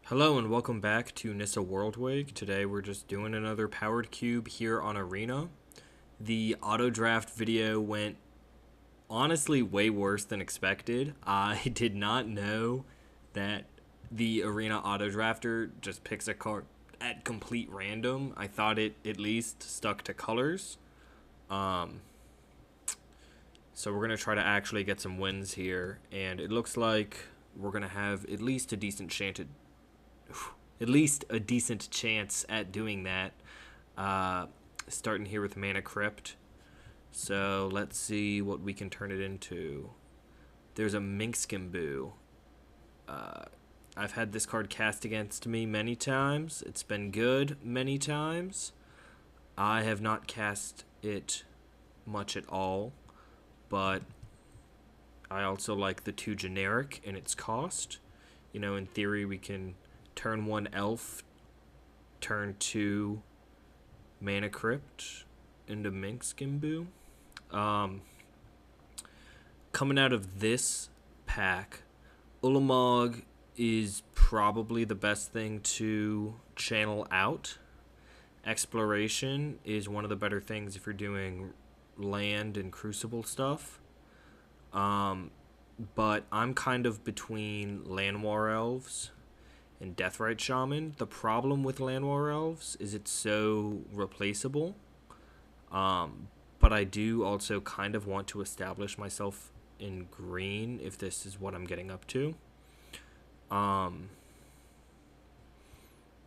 Hello and welcome back to Nissa Worldwig. Today we're just doing another powered cube here on Arena. The auto draft video went honestly way worse than expected. I did not know that the Arena auto drafter just picks a card at complete random. I thought it at least stuck to colors. So we're going to try to actually get some wins here, and it looks like we're going to have at least a decent chance at doing that. Starting here with Mana Crypt. So let's see what we can turn it into. There's a Minsc and Oko. I've had this card cast against me many times. It's been good many times. I have not cast it much at all, but I also like the 2 generic in its cost. You know, in theory, we can turn 1 elf, turn 2 Mana Crypt into Minsc and Oko. Coming out of this pack, Ulamog is probably the best thing to channel out. Exploration is one of the better things if you're doing land and crucible stuff. But I'm kind of between Land War Elves and Deathrite Shaman. The problem with Land War Elves is it's so replaceable. But I do also kind of want to establish myself in green if this is what I'm getting up to.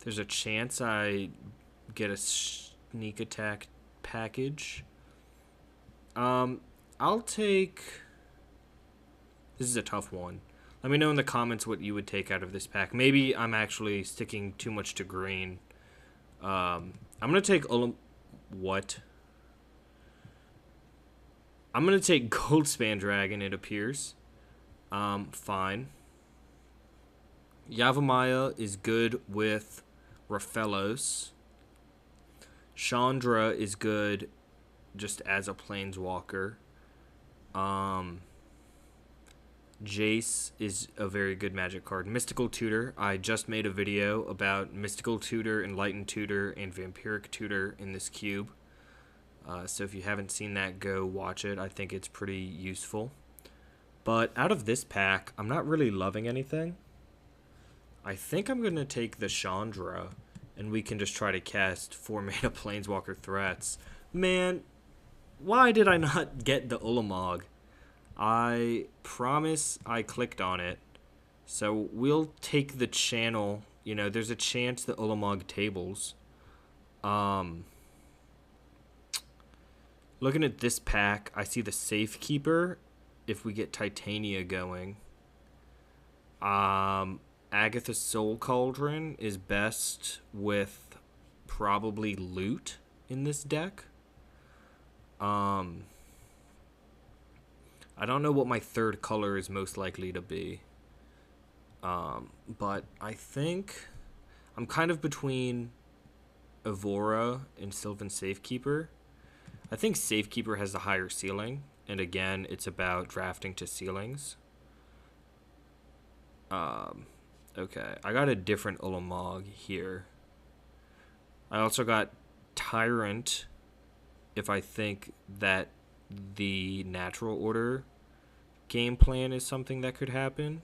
There's a chance I get a sneak attack package. I'll take... This is a tough one. Let me know in the comments what you would take out of this pack. Maybe I'm actually sticking too much to green. I'm going to take What? I'm going to take Goldspan Dragon, it appears. Fine. Yavimaya is good with Raphaelos. Chandra is good just as a planeswalker. Jace is a very good magic card. Mystical Tutor. I just made a video about Mystical Tutor, Enlightened Tutor, and Vampiric Tutor in this cube. So if you haven't seen that, go watch it. I think it's pretty useful. But out of this pack, I'm not really loving anything. I think I'm going to take the Chandra, and we can just try to cast 4 mana Planeswalker threats. Man, why did I not get the Ulamog? I promise I clicked on it. So we'll take the channel. You know, there's a chance the Ulamog tables. Looking at this pack, I see the Safekeeper if we get Titania going. Agatha's Soul Cauldron is best with probably loot in this deck. I don't know what my third color is most likely to be. But I think I'm kind of between Evora and Sylvan Safekeeper. I think Safekeeper has the higher ceiling, and again, it's about drafting to ceilings. Okay, I got a different Ulamog here. I also got Tyrant if I think that the natural order game plan is something that could happen.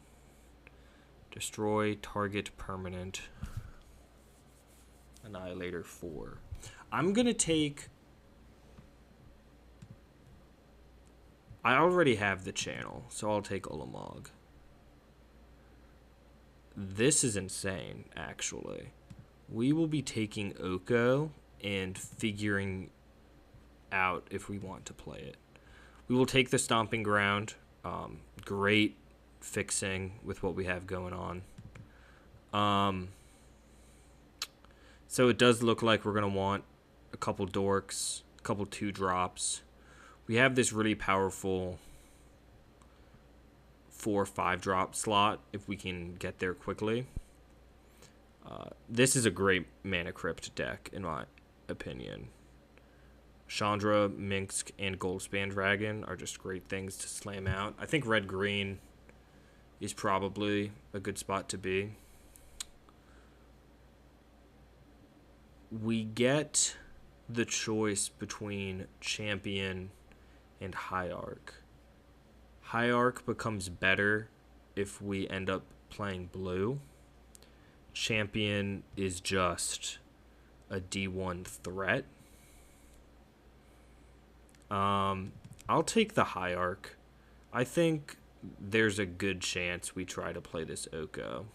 Destroy target permanent. Annihilator 4. I'm going to take... I already have the channel, so I'll take Ulamog. This is insane, actually. We will be taking Oko and figuring out if we want to play it. We will take the Stomping Ground. Great fixing with what we have going on. So it does look like we're going to want a couple dorks, a couple 2-drops. We have this really powerful 4-5 drop slot if we can get there quickly. This is a great Mana Crypt deck, in my opinion. Chandra, Minsc, and Goldspan Dragon are just great things to slam out. I think red-green is probably a good spot to be. we get the choice between champion and hierarch. Hierarch becomes better if we end up playing blue. Champion is just a D1 threat. I'll take the hierarch. I think there's a good chance we try to play this Oko.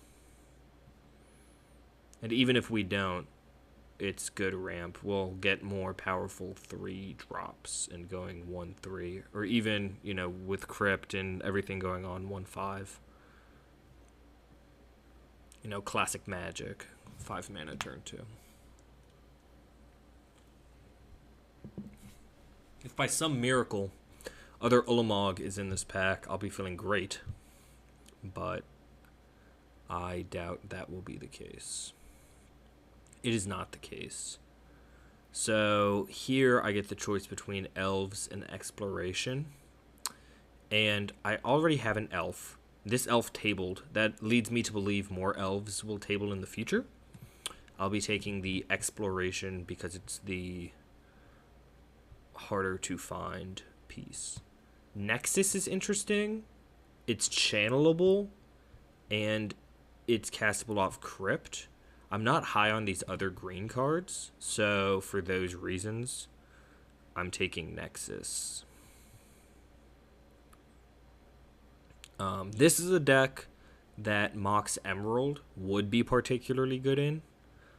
And even if we don't, it's good ramp. We'll get more powerful 3 drops and going 1-3. Or even, you know, with Crypt and everything going on 1-5. You know, classic Magic. 5 mana turn 2. If by some miracle other Ulamog is in this pack, I'll be feeling great. But I doubt that will be the case. It is not the case. So here I get the choice between elves and exploration. And I already have an elf. This elf tabled. That leads me to believe more elves will table in the future. I'll be taking the exploration because it's the harder to find piece. Nexus is interesting. It's channelable. And it's castable off Crypt. I'm not high on these other green cards, so for those reasons, I'm taking Nexus. This is a deck that Mox Emerald would be particularly good in.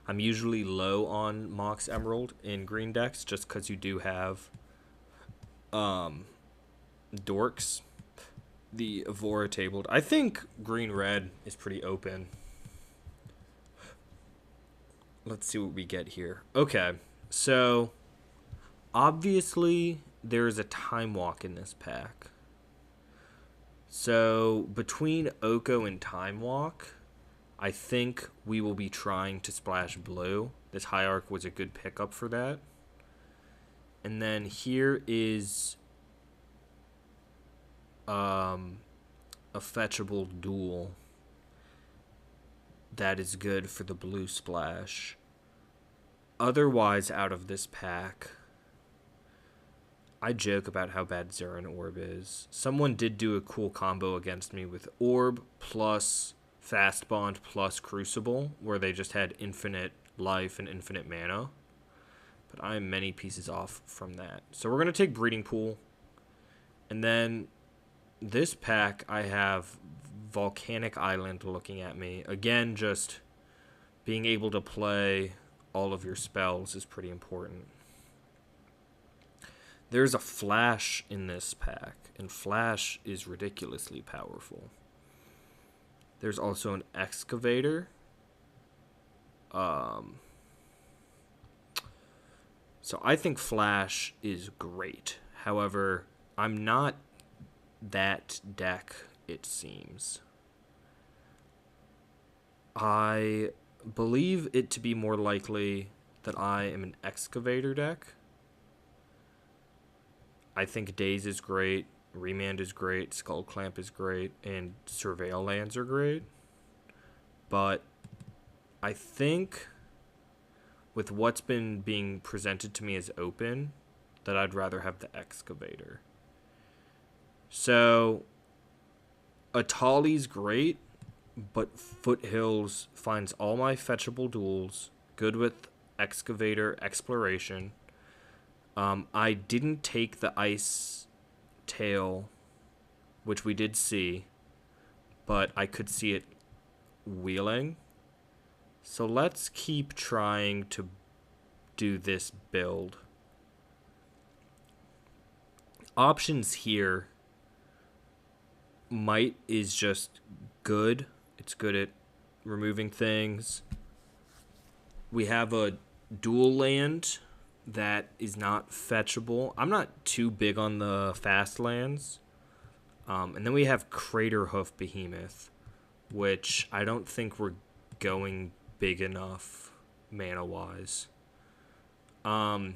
I'm usually low on Mox Emerald in green decks just because you do have Dorks, the Evora tabled. I think green-red is pretty open. Let's see what we get here. Okay, so obviously there's a Time Walk in this pack. So between Oko and Time Walk, I think we will be trying to splash blue. This Hierarch was a good pickup for that. And then here is a fetchable duel that is good for the blue splash. Otherwise, out of this pack, I joke about how bad Zerrin Orb is. Someone did do a cool combo against me with Orb plus Fast Bond plus Crucible, where they just had infinite life and infinite mana. But I am many pieces off from that. So we're going to take Breeding Pool. And then this pack, I have Volcanic Island looking at me. Again, just being able to play all of your spells is pretty important. There's a Flash in this pack, and Flash is ridiculously powerful. There's also an Excavator. So I think Flash is great. However, I'm not that deck, it seems. I believe it to be more likely that I am an Excavator deck. I think Daze is great, Remand is great, Skull Clamp is great, and Surveil lands are great. But I think with what's been being presented to me as open, that I'd rather have the Excavator. So Atali's great, but Foothills finds all my fetchable duels, good with Excavator, Exploration. I didn't take the Ice Tail, which we did see, but I could see it wheeling. So let's keep trying to do this build. Options here, Might is just good. It's good at removing things. We have a dual land that is not fetchable. I'm not too big on the fast lands. And then we have Crater Hoof Behemoth, which I don't think we're going big enough mana-wise. So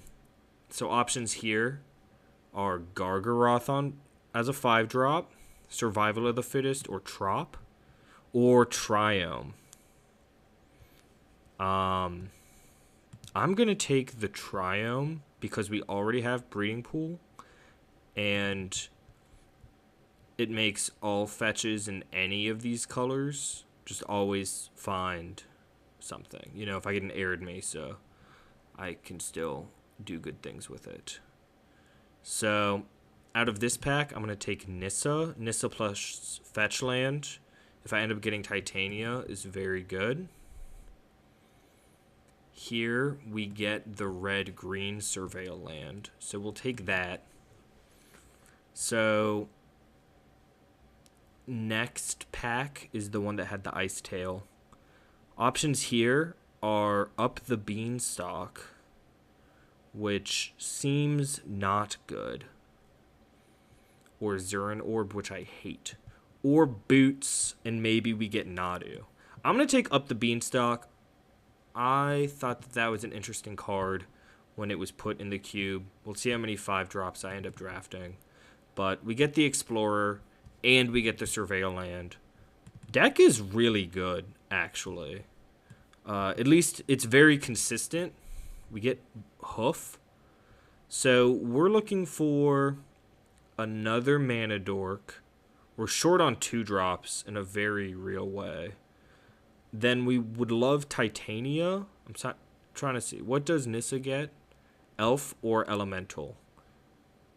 options here are Gargaroth as a 5-drop, Survival of the Fittest, or Trop, or Triome. I'm going to take the Triome because we already have Breeding Pool, and it makes all fetches in any of these colors just always find something. You know, if I get an Arid Mesa, I can still do good things with it. So, out of this pack, I'm going to take Nissa. Nissa plus Fetch Land. If I end up getting Titania, is very good. Here, we get the red-green Surveil Land. So, we'll take that. So, next pack is the one that had the Ice Tail. Options here are Up the Beanstalk, which seems not good, or Zurin Orb, which I hate, or Boots, and maybe we get Nadu. I'm going to take Up the Beanstalk. I thought that was an interesting card when it was put in the cube. We'll see how many 5-drops I end up drafting. But we get the Explorer, and we get the Surveil Land. Deck is really good, actually. At least it's very consistent. We get Hoof. So we're looking for another Mana Dork. We're short on 2-drops in a very real way. Then we would love Titania. I'm trying to see. What does Nissa get? Elf or Elemental?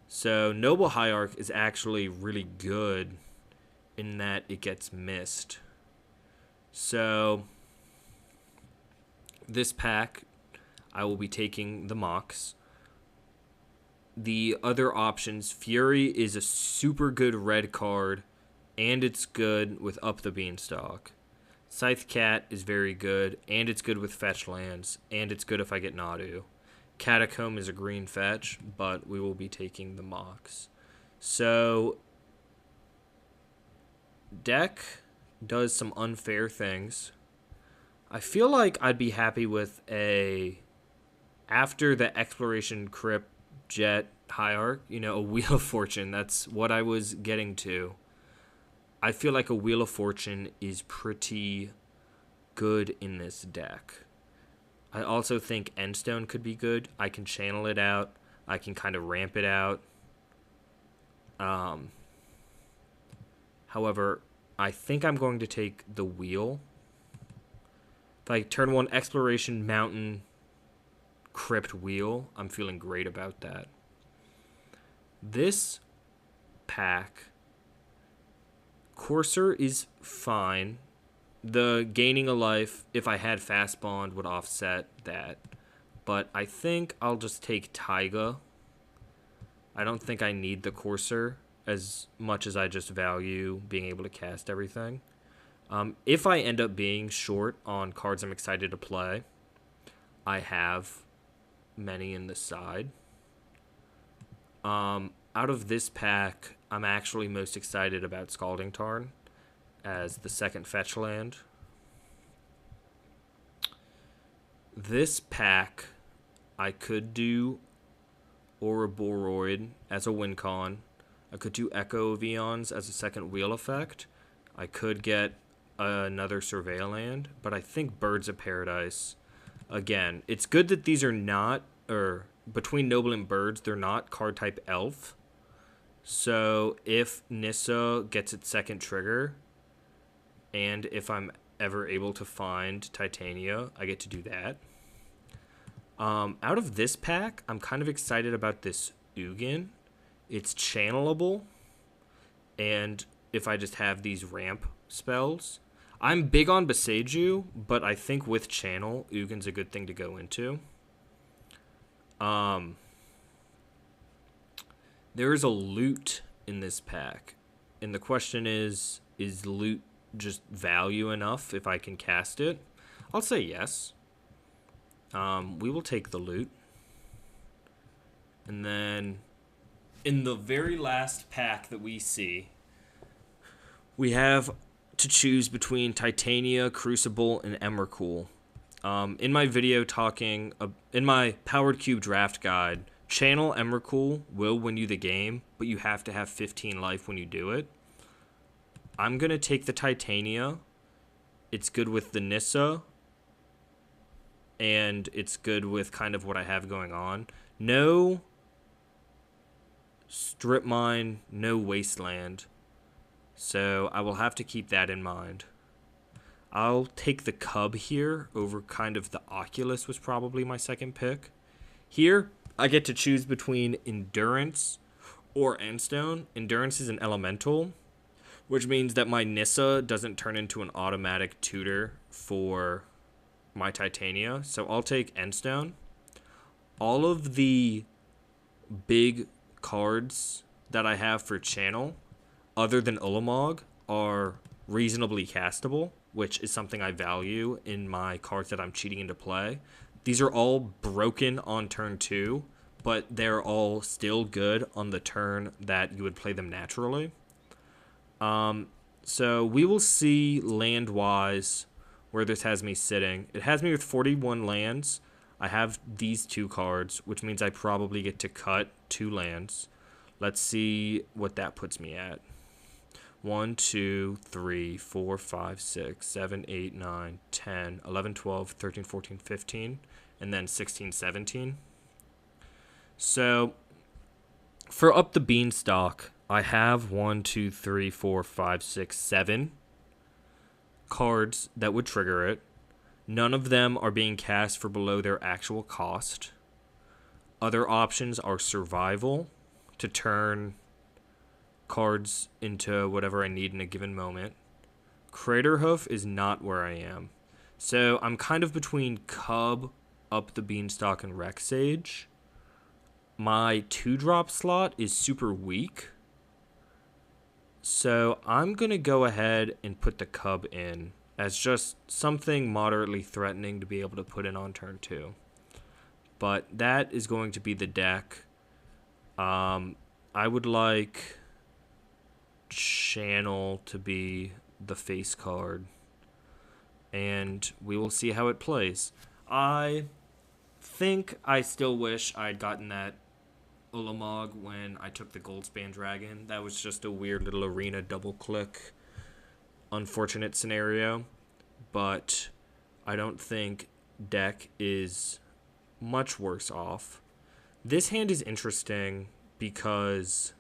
So Noble Hierarch is actually really good in that it gets missed. So this pack, I will be taking the Mox. The other options, Fury is a super good red card, and it's good with Up the Beanstalk. Scythe Cat is very good, and it's good with fetch lands, and it's good if I get Nadu. Catacomb is a green fetch, but we will be taking the Mox. So, deck does some unfair things. I feel like I'd be happy with after the Exploration Crypt Jet Hierarch, a Wheel of Fortune. That's what I was getting to. I feel like a Wheel of Fortune is pretty good in this deck. I also think Endstone could be good. I can channel it out. I can kind of ramp it out. However, I think I'm going to take the Wheel. If I turn 1 Exploration, Mountain, Crypt, Wheel, I'm feeling great about that. This pack, Courser is fine. The gaining a life, if I had Fast Bond, would offset that. But I think I'll just take Taiga. I don't think I need the Courser as much as I just value being able to cast everything. If I end up being short on cards I'm excited to play, I have many in the side. Out of this pack, I'm actually most excited about Scalding Tarn as the second fetch land. This pack, I could do Ouroboros as a win con. I could do Echo of Eons as a second wheel effect. I could get another Surveil Land, but I think Birds of Paradise. Again, it's good that these are not, or between Noble and Birds, they're not card type Elf. So if Nissa gets its second trigger, and if I'm ever able to find Titania, I get to do that. Out of this pack, I'm kind of excited about this Ugin. It's channelable, and if I just have these ramp spells. I'm big on Beseju, but I think with channel, Ugin's a good thing to go into. There's a loot in this pack, and the question is loot just value enough if I can cast it? I'll say yes. We will take the loot. And then in the very last pack that we see, we have to choose between Titania, Crucible, and Emrakul. In my video in my Powered Cube draft guide, channel Emrakul will win you the game, but you have to have 15 life when you do it. I'm going to take the Titania. It's good with the Nissa. and it's good with kind of what I have going on. No strip mine, no wasteland. So I will have to keep that in mind. I'll take the Cub here over kind of the Oculus was probably my second pick. Here, I get to choose between Endurance or Endstone. Endurance is an elemental, which means that my Nissa doesn't turn into an automatic tutor for my Titania. So I'll take Endstone. All of the big cards that I have for channel, other than Ulamog, are reasonably castable, which is something I value in my cards that I'm cheating into play. These are all broken on turn 2, but they're all still good on the turn that you would play them naturally. So we will see land-wise where this has me sitting. It has me with 41 lands. I have these 2 cards, which means I probably get to cut 2 lands. Let's see what that puts me at. 1, 2, 3, 4, 5, 6, 7, 8, 9, 10, 11, 12, 13, 14, 15, and then 16, 17. So for up the beanstalk, I have 1, 2, 3, 4, 5, 6, 7 cards that would trigger it. None of them are being cast for below their actual cost. Other options are survival to turn cards into whatever I need in a given moment. Craterhoof is not where I am. So I'm kind of between Cub, Up the Beanstalk, and Rexage. My 2-drop slot is super weak. So I'm going to go ahead and put the Cub in as just something moderately threatening to be able to put in on turn 2. But that is going to be the deck. I would like Channel to be the face card, and we will see how it plays. I think I still wish I'd gotten that Ulamog when I took the Goldspan Dragon. That was just a weird little arena double-click unfortunate scenario, but I don't think deck is much worse off. This hand is interesting because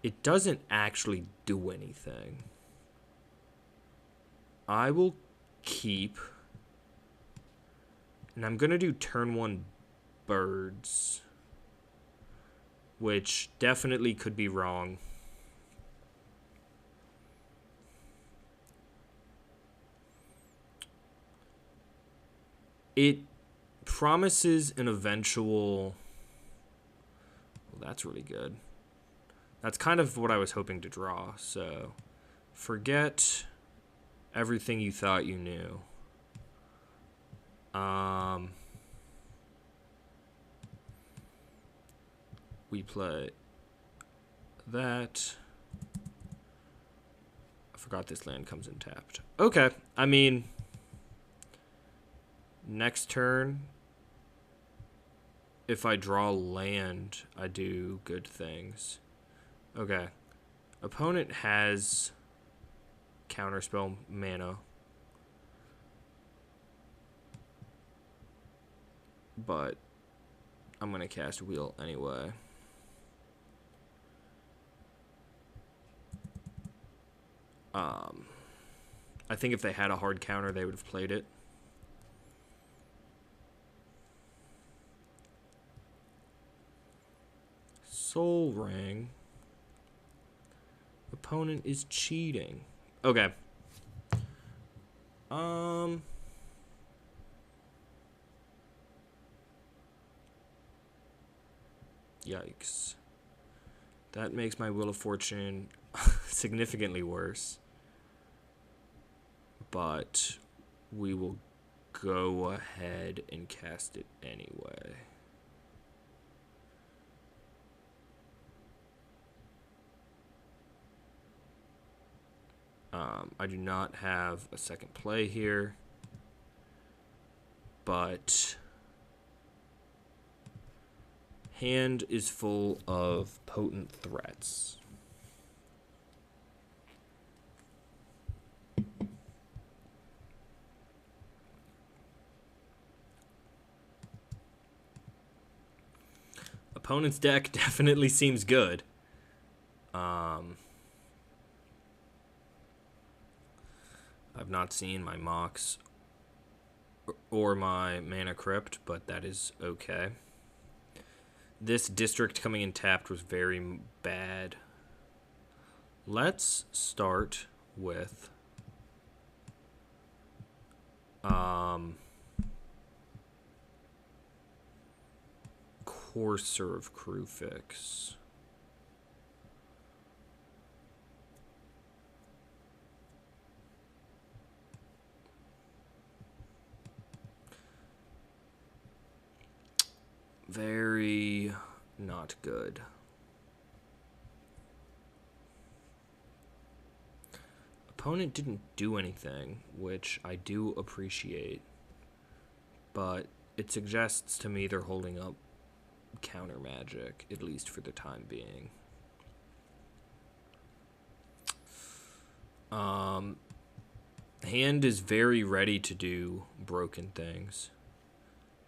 it doesn't actually do anything. I will keep, and I'm going to do turn 1 birds, which definitely could be wrong. It promises an eventual... Well, that's really good. That's kind of what I was hoping to draw, so forget everything you thought you knew. We play that. I forgot this land comes in tapped. Okay, I mean, next turn, if I draw land, I do good things. Okay. Opponent has counterspell mana. But I'm going to cast Wheel anyway. I think if they had a hard counter, they would have played it. Soul Ring. Opponent is cheating. Okay. Yikes. That makes my Wheel of Fortune significantly worse. But we will go ahead and cast it anyway. I do not have a second play here, but hand is full of potent threats. Opponent's deck definitely seems good. I've not seen my Mox or my Mana Crypt, but that is okay. This District coming in tapped was very bad. Let's start with Courser of Crewfix. Very not good. Opponent didn't do anything, which I do appreciate, but it suggests to me they're holding up counter magic, at least for the time being. Hand is very ready to do broken things.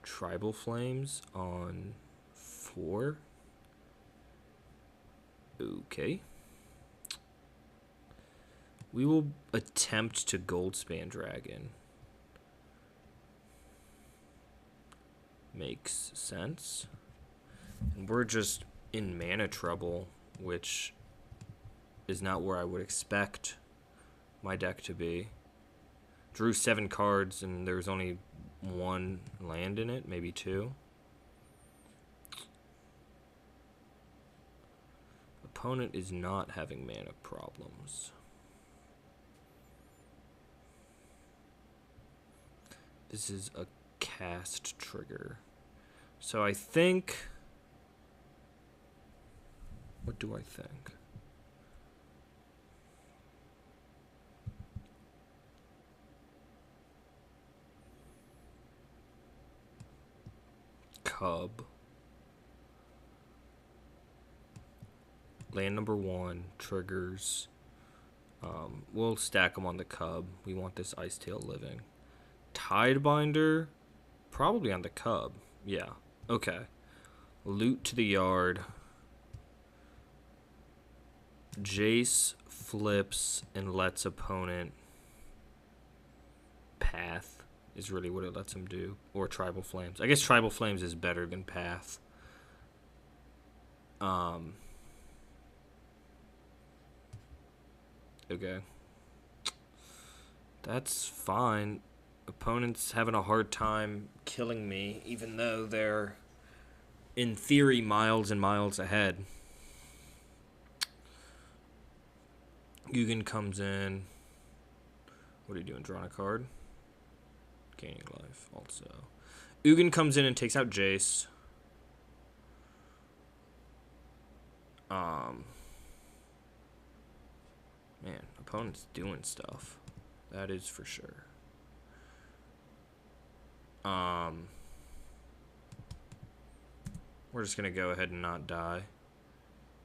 Tribal Flames on 4. Okay. We will attempt to Goldspan Dragon. Makes sense. And we're just in mana trouble, which is not where I would expect my deck to be. Drew 7 cards and there's only 1 land in it, maybe 2. Opponent is not having mana problems. This is a cast trigger. So I think... What do I think? Cub. Land number 1 triggers. We'll stack them on the Cub. We want this Icetail living. Tidebinder, probably on the Cub. Yeah. Okay. Loot to the yard. Jace flips and lets opponent path is really what it lets him do. Or Tribal Flames. I guess Tribal Flames is better than path. Okay. That's fine. Opponent's having a hard time killing me, even though they're, in theory, miles and miles ahead. Ugin comes in. What are you doing? Drawing a card? Gaining life, also. Ugin comes in and takes out Jace. Man, opponent's doing stuff. That is for sure. We're just gonna go ahead and not die.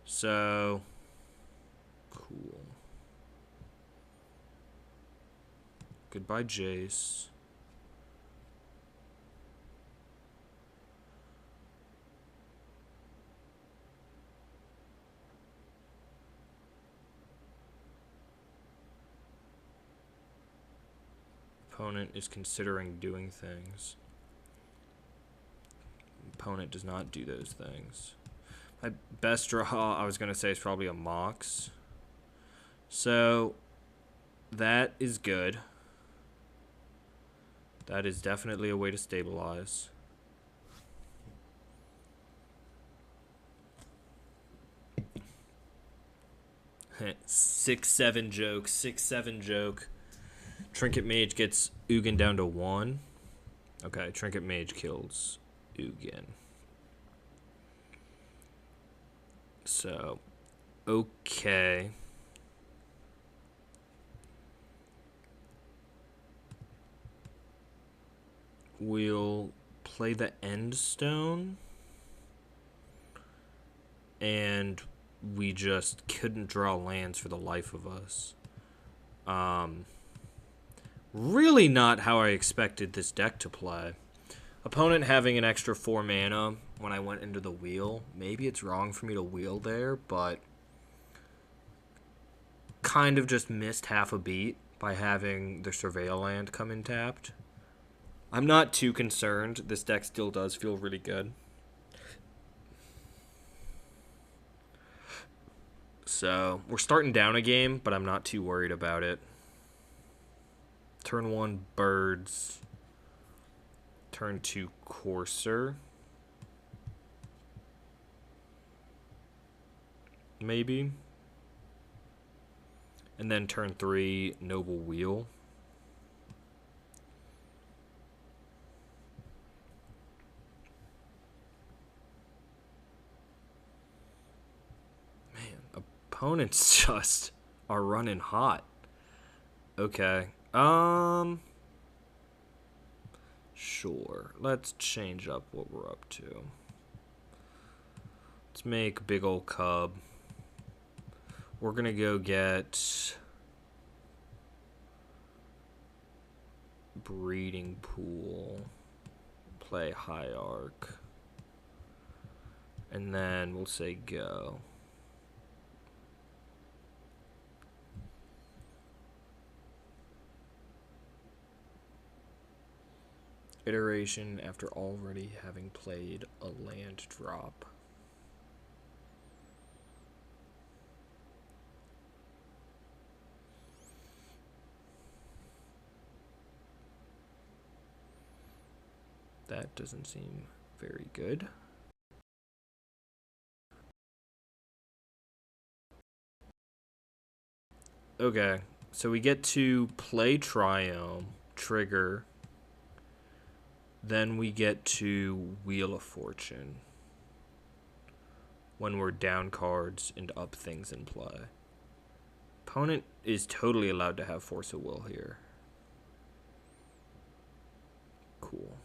So cool. Goodbye, Jace. Opponent is considering doing things. Opponent does not do those things. My best draw, I was going to say, is probably a Mox. So, that is good. That is definitely a way to stabilize. Six, seven joke. 6-7 joke. Trinket Mage gets Ugin down to 1. Okay, Trinket Mage kills Ugin. So, okay. We'll play the End Stone. And we just couldn't draw lands for the life of us. Really not how I expected this deck to play. Opponent having an extra 4 mana when I went into the wheel. Maybe it's wrong for me to wheel there, but kind of just missed half a beat by having the Surveil land come in tapped. I'm not too concerned. This deck still does feel really good. So, we're starting down a game, but I'm not too worried about it. Turn 1, Birds. Turn 2, Courser. Maybe. And then turn 3, Noble Wheel. Man, opponents just are running hot. Okay. Sure. Let's change up what we're up to. Let's make big old cub. We're gonna go get breeding pool, play high arc, and then we'll say go. Iteration after already having played a land drop. That doesn't seem very good. Okay, so we get to play Triome, trigger. Then we get to Wheel of Fortune when we're down cards and up things in play. Opponent is totally allowed to have Force of Will here. Cool.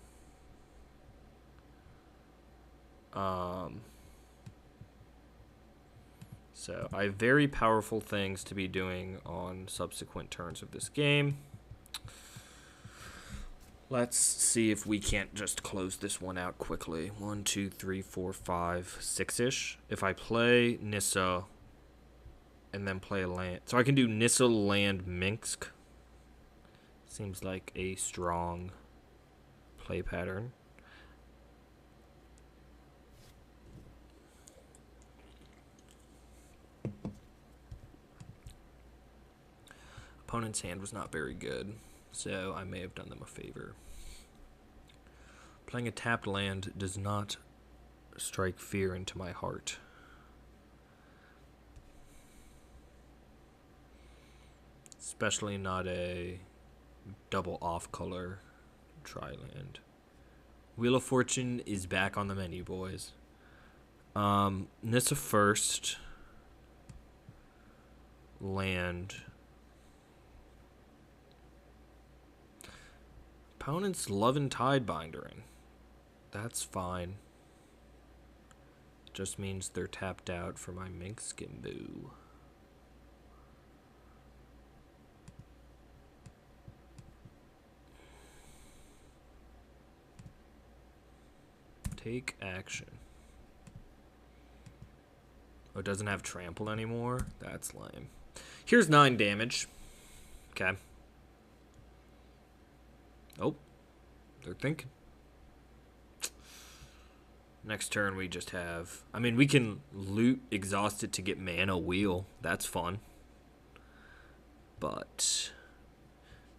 So I have very powerful things to be doing on subsequent turns of this game. Let's see if we can't just close this one out quickly. 1, 2, 3, 4, 5, 6-ish. If I play Nissa and then play a land. So I can do Nissa land Minsc. Seems like a strong play pattern. Opponent's hand was not very good, so I may have done them a favor. Playing a tapped land does not strike fear into my heart. Especially not a double off color tri-land. Wheel of Fortune is back on the menu, boys. Nissa first. Land. Opponent's loving Tidebindering. That's fine. Just means they're tapped out for my Minsc and Oko. Take action. Oh, it doesn't have trample anymore? That's lame. Here's 9 damage. Okay. Oh, they're thinking. Next turn we just have... I mean, we can loot Exhausted to get mana wheel. That's fun. But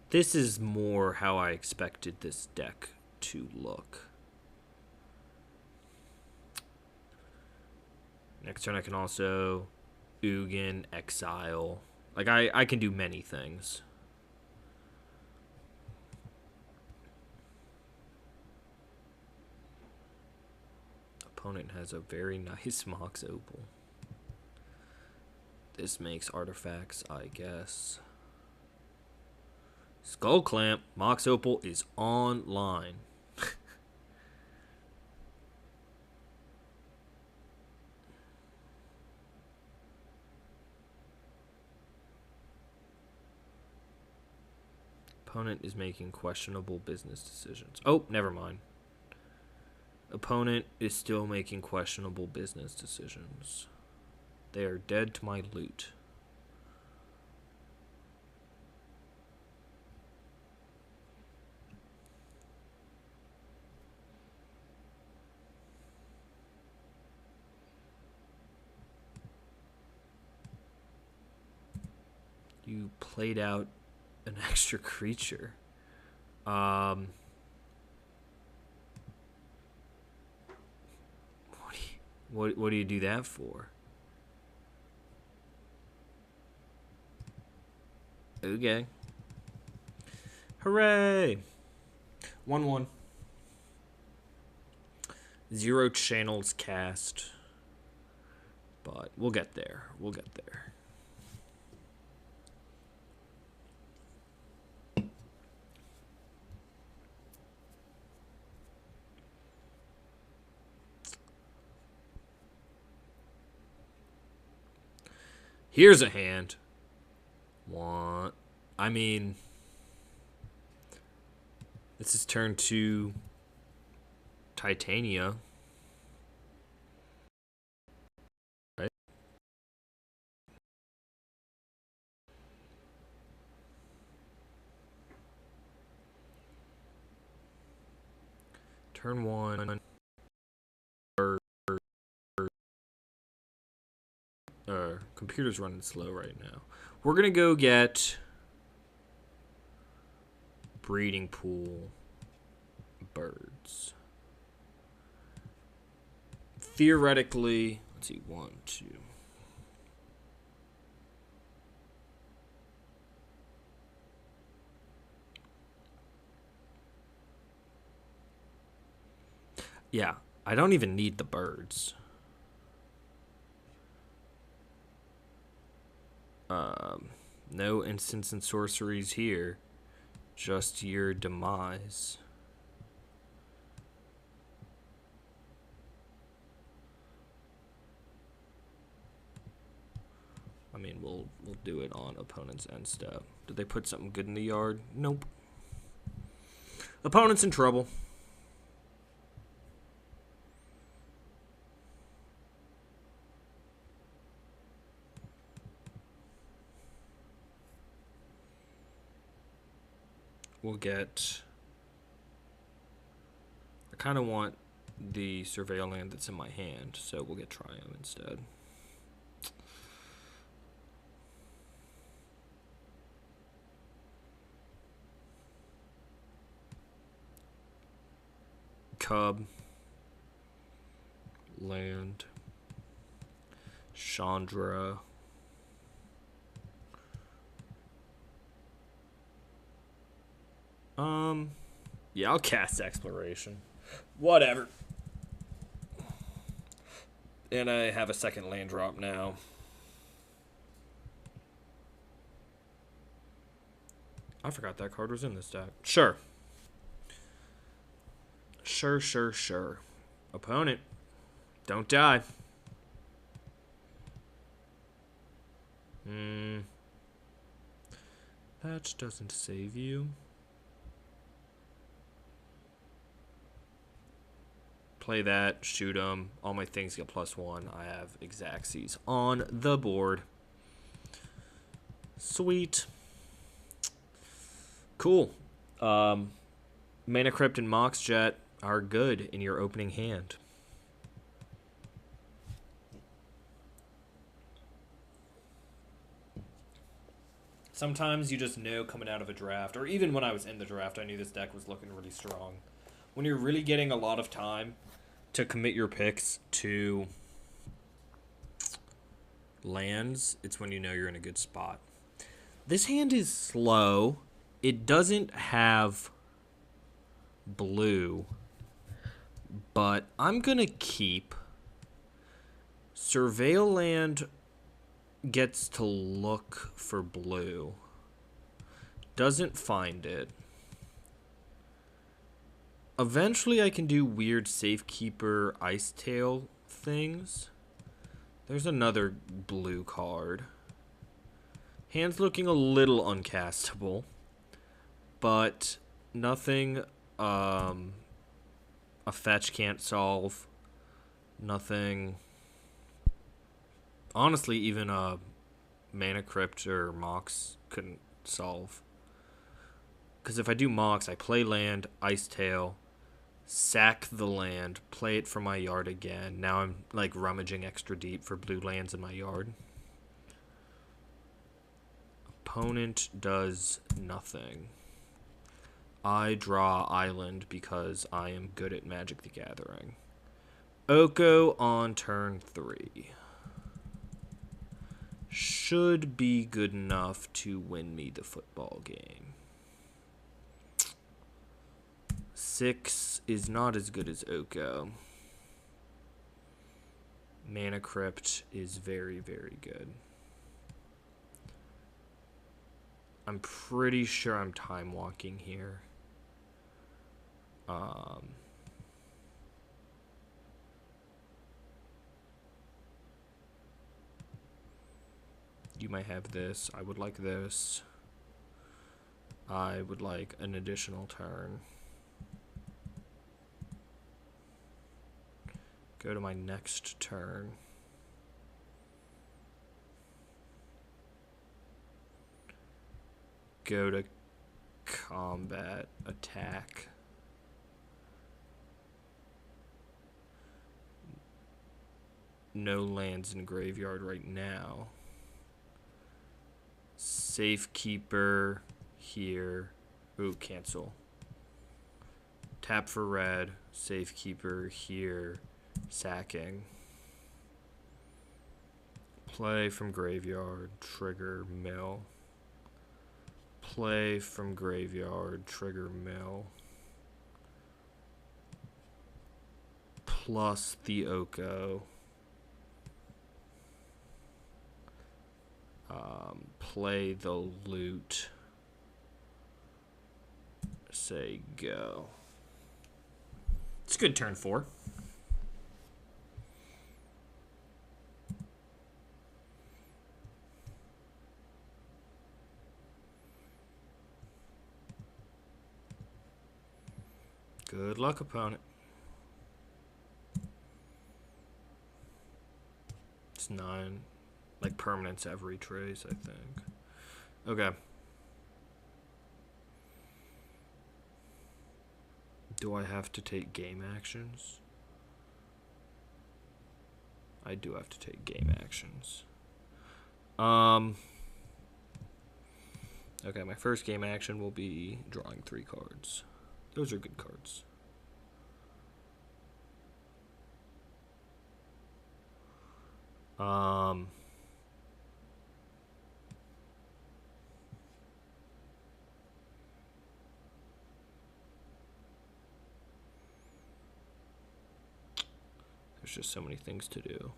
this is more how I expected this deck to look. Next turn I can also Ugin, Exile. Like, I can do many things. Opponent has a very nice Mox Opal. This makes artifacts, I guess. Skull Clamp. Mox Opal is online. Opponent is making questionable business decisions. Oh, never mind. Opponent is still making questionable business decisions. They are dead to my loot. You played out an extra creature. What do you do that for? Okay. Hooray! 1-1. 0 channels cast. But we'll get there. We'll get there. Here's a hand. I mean, this is turn 2 Titania. Right? Turn 1. Computer's running slow right now. We're gonna go get breeding pool birds. Theoretically, let's see, 1, 2. Yeah, I don't even need the birds. No instants and sorceries here. Just your demise. I mean, we'll do it on opponent's end step. Did they put something good in the yard? Nope. Opponent's in trouble. We'll get... I kind of want the Surveil land that's in my hand, so we'll get Triumph instead. Cub. Land. Chandra. Yeah, I'll cast Exploration. Whatever. And I have a second land drop now. I forgot that card was in this deck. Sure. Sure. Opponent. Don't die. That doesn't save you. Play that, shoot them. All my things get +1. I have Exaxes on the board. Sweet. Cool. Mana Crypt and Mox Jet are good in your opening hand. Sometimes you just know coming out of a draft, or even when I was in the draft, I knew this deck was looking really strong. When you're really getting a lot of time to commit your picks to lands, it's when you know you're in a good spot. This hand is slow. It doesn't have blue, but I'm going to keep. Surveil land gets to look for blue. Doesn't find it. Eventually I can do weird Safekeeper Ice Tail things. There's another blue card. Hand's looking a little uncastable, but nothing A fetch can't solve. Nothing. Honestly, even a Mana Crypt or Mox couldn't solve. Because if I do Mox, I play land, Ice Tail, sack the land, play it from my yard again. Now I'm like rummaging extra deep for blue lands in my yard. Opponent does nothing. I draw island because I am good at Magic the Gathering. Oko on turn 3. Should be good enough to win me the football game. 6 is not as good as Oko. Mana Crypt is very, very good. I'm pretty sure I'm time walking here. You might have this. I would like this. I would like an additional turn. Go to my next turn. Go to combat, attack. No lands in graveyard right now. Safekeeper here. Ooh, cancel. Tap for red. Safekeeper here. Sacking. Play from graveyard. Trigger mill. Play from graveyard. Trigger mill. Plus the Oko. Play the loot. Say go. It's a good turn 4. Good luck, opponent. It's 9. Like permanents have retrace, I think. Okay. Do I have to take game actions? I do have to take game actions. Okay, my first game action will be drawing 3 cards. Those are good cards. There's just so many things to do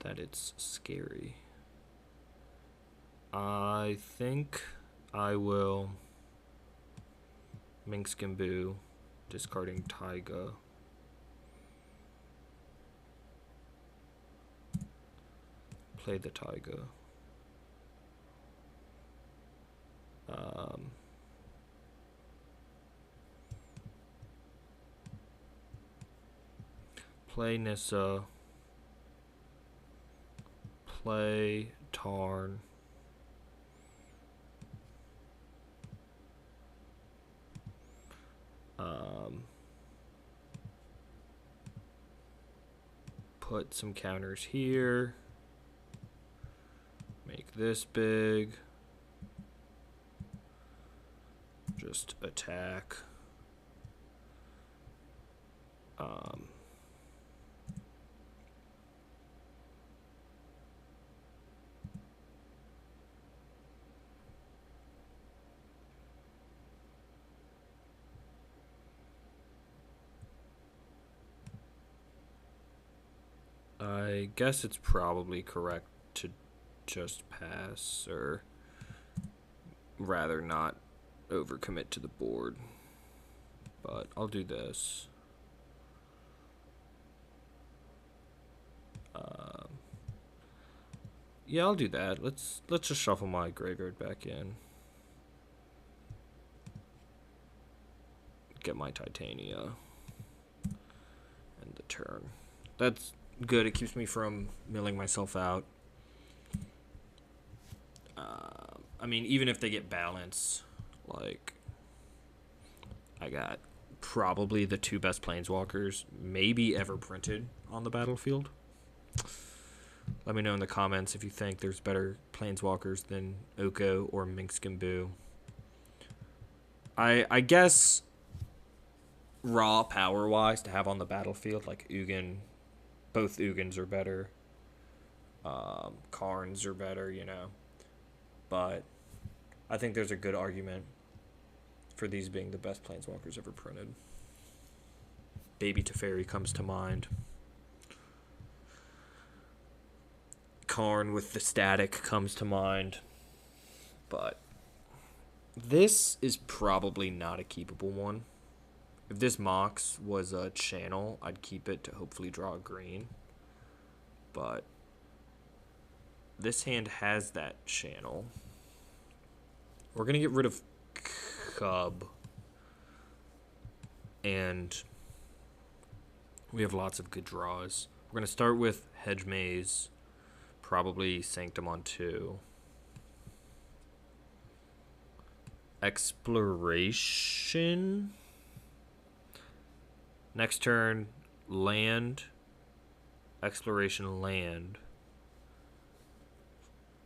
that it's scary. I think I will Minsc and Oko, discarding Taiga. Play the Taiga. Play Nissa. Play Tarn. Put some counters here. Make this big. Just attack. I guess it's probably correct to just pass, or rather not overcommit to the board. But I'll do this. Yeah, I'll do that. Let's just shuffle my graveyard back in. get my Titania. End the turn. That's good. It keeps me from milling myself out. I mean, even if they get balance, like, I got probably the 2 best planeswalkers maybe ever printed on the battlefield. Let me know in the comments if you think there's better planeswalkers than Oko or Minsc and Oko. I guess raw power-wise to have on the battlefield, like Ugin, both Ugins are better. Karns are better, you know. But I think there's a good argument for these being the best planeswalkers ever printed. Baby Teferi comes to mind. Karn with the static comes to mind. But this is probably not a keepable one. If this Mox was a channel, I'd keep it to hopefully draw a green. But this hand has that channel. We're going to get rid of Cub. And we have lots of good draws. We're going to start with Hedge Maze. Probably Sanctum on 2. Exploration. Next turn, land. Exploration, land.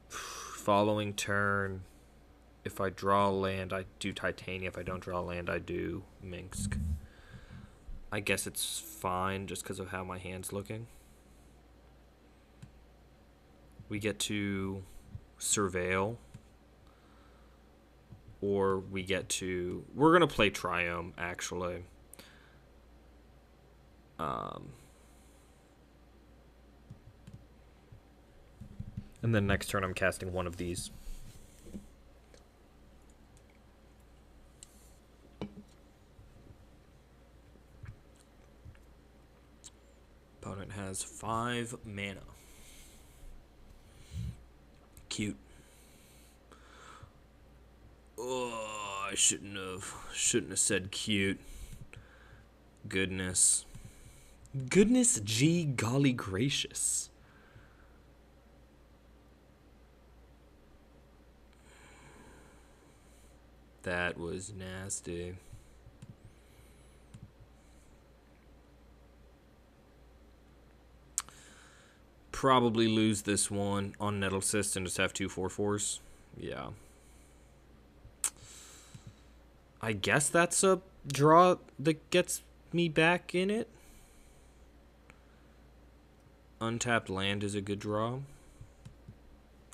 Following turn, if I draw land, I do Titania. If I don't draw land, I do Minsc. I guess it's fine just because of how my hand's looking. We get to Surveil. Or we get to... We're going to play Triome, actually. And then next turn I'm casting one of these. Opponent has 5 mana. Cute. Oh, I shouldn't have said cute. Goodness. Goodness gee golly gracious. That was nasty. Probably lose this one on Nettlecyst and just have 2 4/4s. Yeah. I guess that's a draw that gets me back in it. Untapped land is a good draw.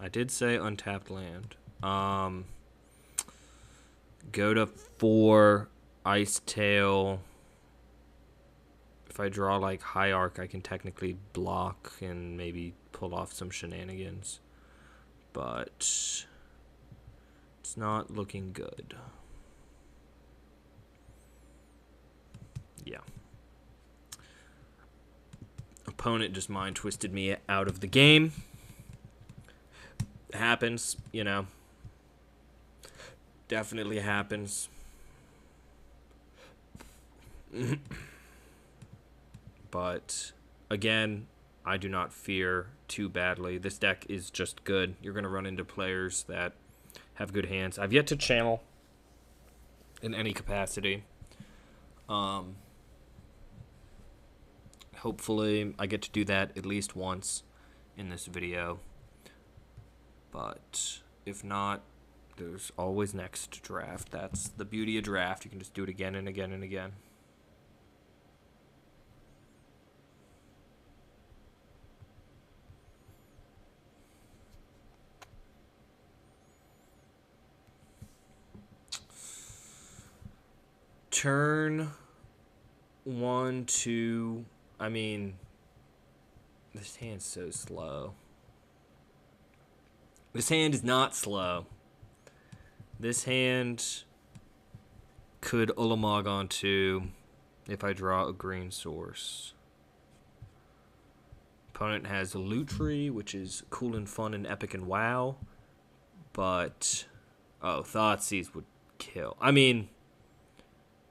I did say untapped land. Go to 4 Ice Tail. If I draw like Hierarch, I can technically block and maybe pull off some shenanigans. But it's not looking good. Yeah. Opponent just mind twisted me out of the game. It happens, you know. Definitely happens. But again, I do not fear too badly. This deck is just good. You're going to run into players that have good hands. I've yet to channel in any capacity. Hopefully I get to do that at least once in this video. But if not, there's always next draft. That's the beauty of draft. You can just do it again and again and again. Turn 1, 2. I mean, this hand's so slow. This hand is not slow. This hand could Ulamog on 2 if I draw a green source. Opponent has a Lutri, which is cool and fun and epic and wow. But, oh, Thoughtseize would kill. I mean,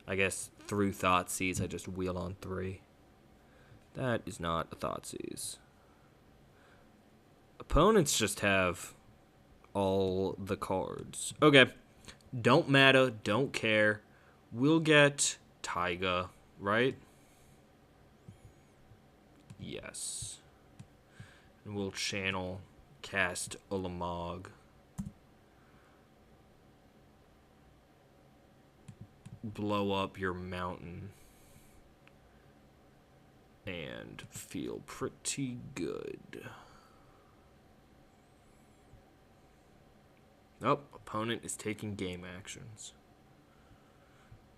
I guess through Thoughtseize, I just wheel on 3. That is not a Thoughtseize. Opponents just have all the cards. Okay. Don't matter. Don't care. We'll get Taiga, right? Yes. And we'll channel cast Ulamog. Blow up your mountain. And feel pretty good. Oh, opponent is taking game actions.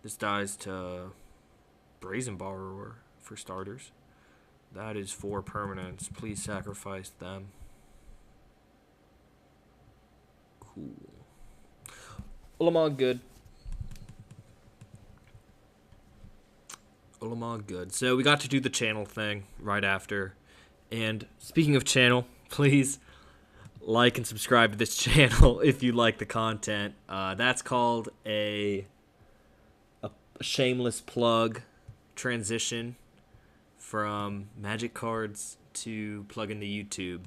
This dies to Brazen Borrower for starters. That is 4 permanents. Please sacrifice them. Cool. Ulamog good. Ulamog good. So we got to do the channel thing right after. And speaking of channel, please like and subscribe to this channel if you like the content. That's called a shameless plug transition from Magic cards to plug into YouTube.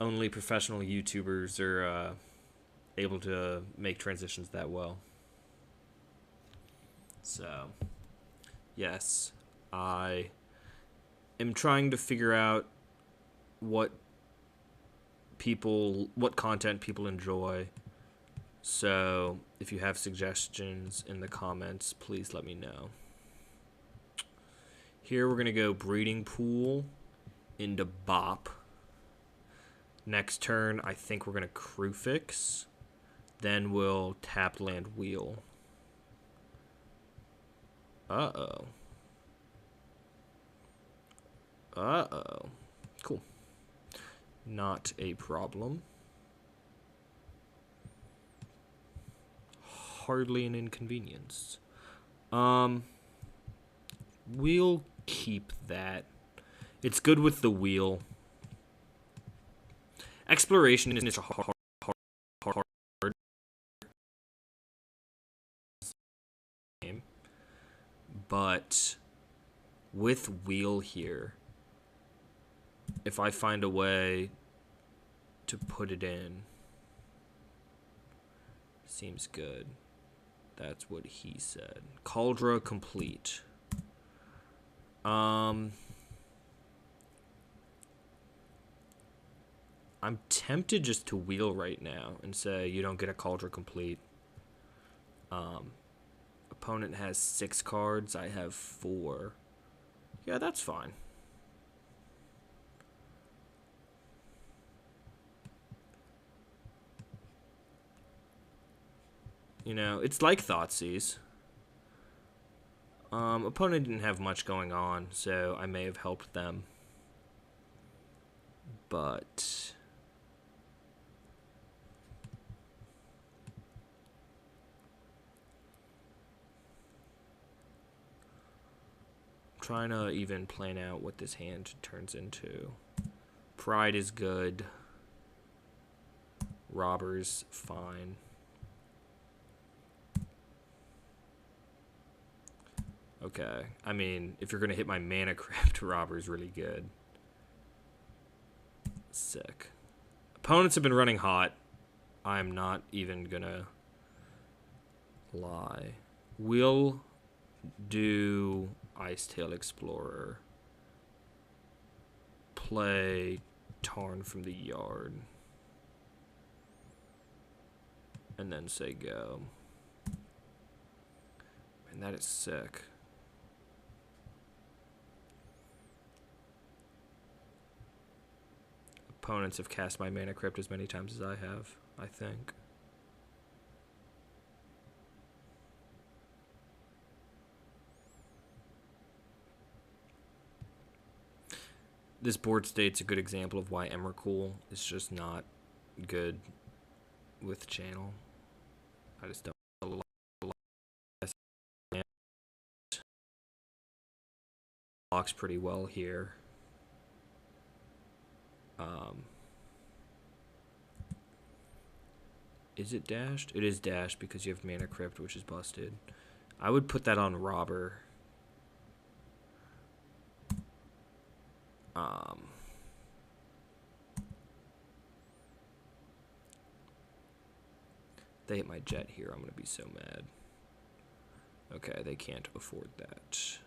Only professional YouTubers are able to make transitions that well. So, yes, I am trying to figure out what content people enjoy. So if you have suggestions in the comments, please let me know. Here we're going to go Breeding Pool into Bop. Next turn, I think we're going to Crufix. Then we'll tap land Wheel. Uh-oh. Uh-oh. Cool. Not a problem. Hardly an inconvenience. We'll keep that. It's good with the wheel. Exploration is a hard game. But with wheel here, if I find a way to put it in, seems good. That's what he said. Cauldra complete. I'm tempted just to wheel right now and say you don't get a Cauldra complete. Opponent has 6 cards. I have 4. Yeah, that's fine. You know, it's like Thoughtseize. Opponent didn't have much going on, so I may have helped them. But I'm trying to even plan out what this hand turns into. Pride is good. Robber's fine. Okay, I mean, if you're going to hit my Mana Crypt, Robber's really good. Sick. Opponents have been running hot. I'm not even going to lie. We'll do Icetail Explorer. Play Tarn from the Yard. And then say go. And that is sick. Opponents have cast my Mana Crypt as many times as I have, I think. This board state's a good example of why Emrakul is just not good with channel. I just don't. Blocks pretty well here. Is it dashed? It is dashed because you have Mana Crypt, which is busted. I would put that on robber. They hit my jet here. I'm going to be so mad. Okay, they can't afford that.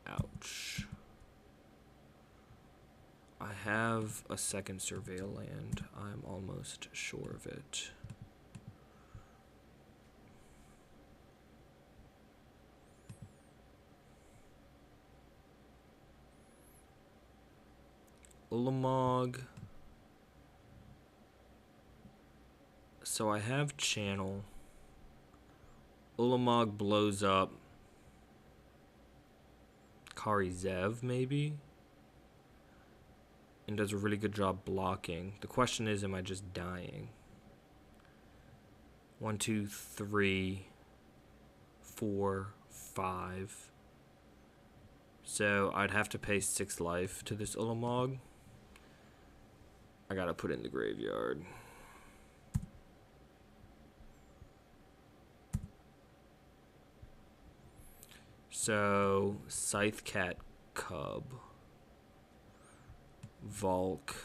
Ouch. I have a second surveil land. I'm almost sure of it. Ulamog. So I have channel. Ulamog blows up Kari Zev, maybe? And does a really good job blocking. The question is, am I just dying? 1, 2, 3, 4, 5. So I'd have to pay 6 life to this Ulamog. I gotta put it in the graveyard. So Scythe Cat Cub. Volk.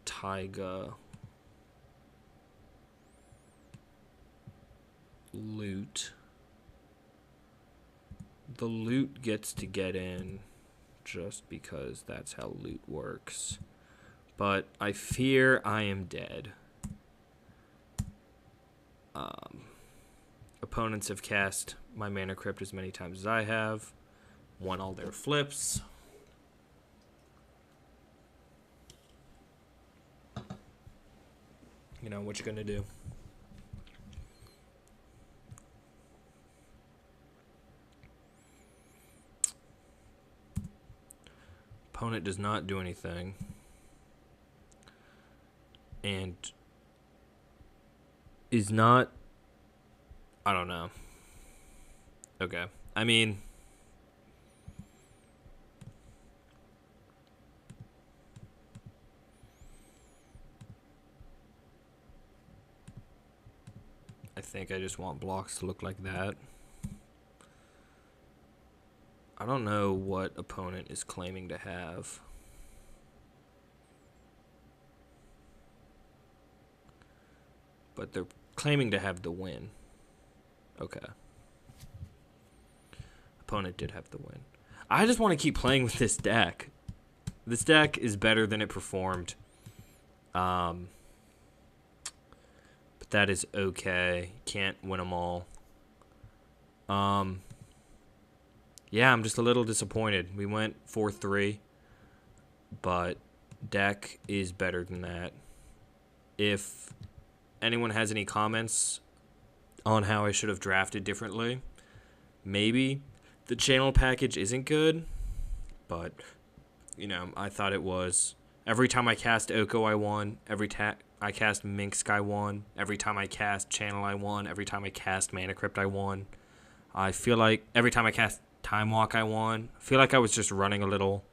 Taiga. Loot. The loot gets to get in just because that's how loot works. But I fear I am dead. Opponents have cast my Mana Crypt as many times as I have. Won all their flips. You know, what you gonna do? Opponent does not do anything. And is not... I don't know. Okay. I mean... I think I just want blocks to look like that. I don't know what opponent is claiming to have. But they're claiming to have the win. Okay. Opponent did have the win. I just want to keep playing with this deck. This deck is better than it performed. But that is okay. Can't win them all. Yeah, I'm just a little disappointed. We went 4-3. But deck is better than that. If anyone has any comments on how I should have drafted differently, maybe. The channel package isn't good, but, you know, I thought it was. Every time I cast Oko, I won. Every time I cast Minsc, I won. Every time I cast channel, I won. Every time I cast Mana Crypt, I won. I feel like every time I cast Time Walk, I won. I feel like I was just running a little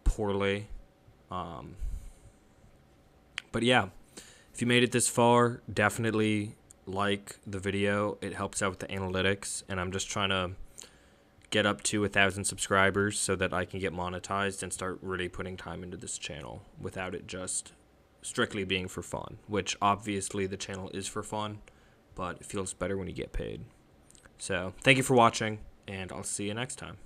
poorly. But yeah, if you made it this far, definitely like the video. It helps out with the analytics, and I'm just trying to get up to 1,000 subscribers so that I can get monetized and start really putting time into this channel without it just strictly being for fun, which obviously the channel is for fun, but it feels better when you get paid. So thank you for watching, and I'll see you next time.